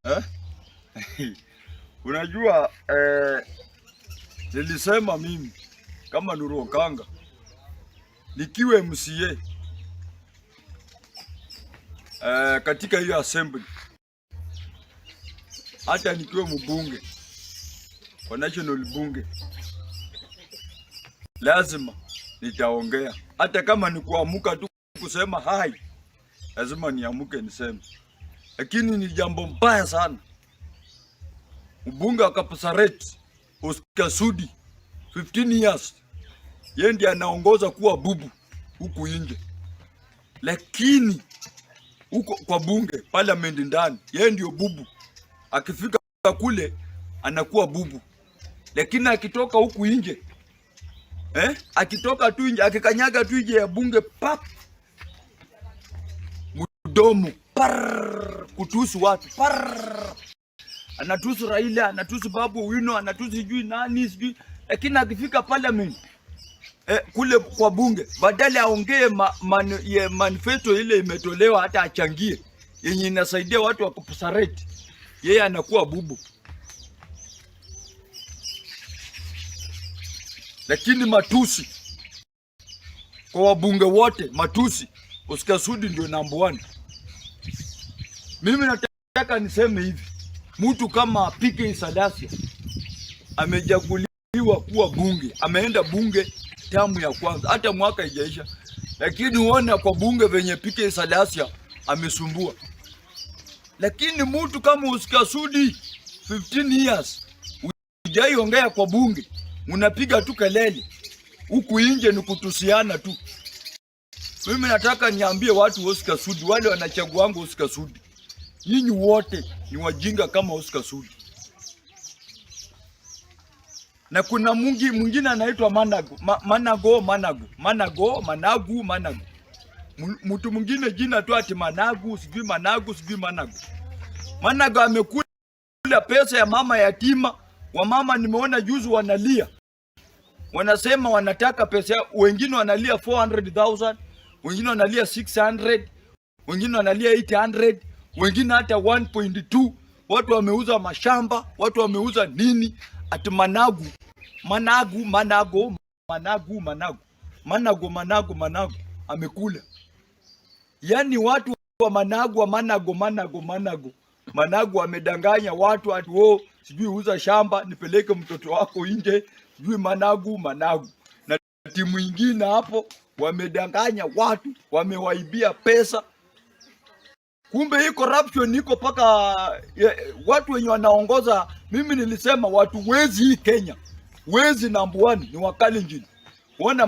Eh? Unajua nilisema mimi kama Nuru Okanga nikiwe MCA katika hiyo assembly, hata nikiwe mbunge kwa national bunge, lazima nitaongea. Hata kama ni kuamuka tu kusema hai, lazima niamuke niseme. Lakini ni jambo mbaya sana mbunge akapasareti Wezi.Sudi 15 years, yeye ndiye anaongoza kuwa bubu huku nje, lakini huko kwa bunge parliament ndani yeye ndio bubu. Akifika kule anakuwa bubu, lakini akitoka huku nje akitoka tu nje, akikanyaga tu nje ya bunge, pap, mdomo kutusu watu, anatusu Raila, anatusu Babu Wino, anatusu sijui nani sijui. Lakini akifika parliament kule kwa bunge, badala aongee manifesto ile imetolewa, hata achangie yenye inasaidia watu wa kupasareti, yeye anakuwa bubu. Lakini matusi kwa wabunge wote, matusi, Wezi.Sudi ndio number 1. Mimi nataka niseme hivi, mtu kama Pesa amejaguliwa kuwa bunge, ameenda bunge tamu ya kwanza, hata mwaka haijaisha, lakini uone kwa bunge venye Pesa amesumbua. Lakini mtu kama Wezi.Sudi 15 years hujaiongea kwa bunge, unapiga tu kelele, huku nje ni kutusiana tu. Mimi nataka niambie watu Wezi.Sudi, wale wanachagua wangu Wezi.Sudi, nyinyi wote ni wajinga kama Wezi.Sudi. Na kuna mwingine anaitwa Mandago. Mtu mwingine jina tu ati Mandago, sijui Mandago. Mandago amekula pesa ya mama yatima. Wamama nimeona juzi wanalia, wanasema wanataka pesa. Wengine wanalia 400,000, wengine wanalia 600, wengine wanalia 800, wengine hata 1.2. Watu wameuza mashamba, watu wameuza nini, ati Mandago amekula. Yani watu wa Mandago amedanganya watu ati sijui uza shamba nipeleke mtoto wako nje, sijui Mandago. Na timu ingine hapo wamedanganya watu, wamewaibia pesa. Kumbe hii corruption iko paka watu wenye wanaongoza. Mimi nilisema watu wezi hii Kenya, wezi number 1 ni Wakale njini. Uona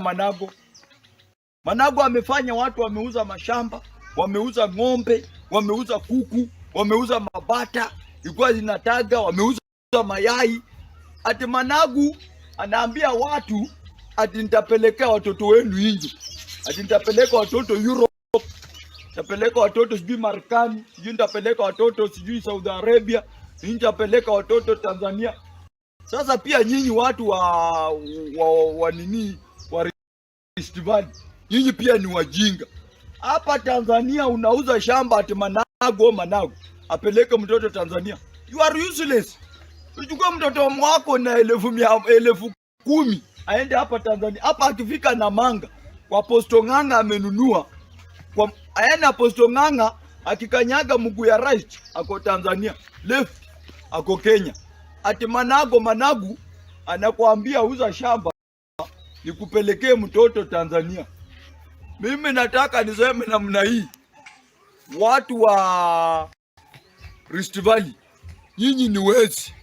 Mandago amefanya watu, wameuza mashamba, wameuza ng'ombe, wameuza kuku, wameuza mabata ilikuwa zinataga, wameuza mayai. Ati Mandago anaambia watu ati nitapelekea watoto wenu nje, ati nitapeleka watoto Europe, nitapeleka watoto sijui Marekani, sijui nitapeleka watoto sijui Saudi Arabia, nitapeleka watoto Tanzania. Sasa pia nyinyi watu wa nini wa Rift Valley, nyinyi pia ni wajinga. Hapa Tanzania unauza shamba ati Mandago apeleke mtoto Tanzania. You are useless. Uchukua mtoto wako na 10,000 aende hapa Tanzania. Hapa akifika na manga kwa Posto Nganga amenunua, kwa aenda Posto Nganga akikanyaga mguu ya right ako Tanzania, left ako Kenya. Ati Mandago anakuambia uza shamba nikupelekee mtoto Tanzania. Mimi nataka niseme namna hii, watu wa Rift Valley, nyinyi ni wezi.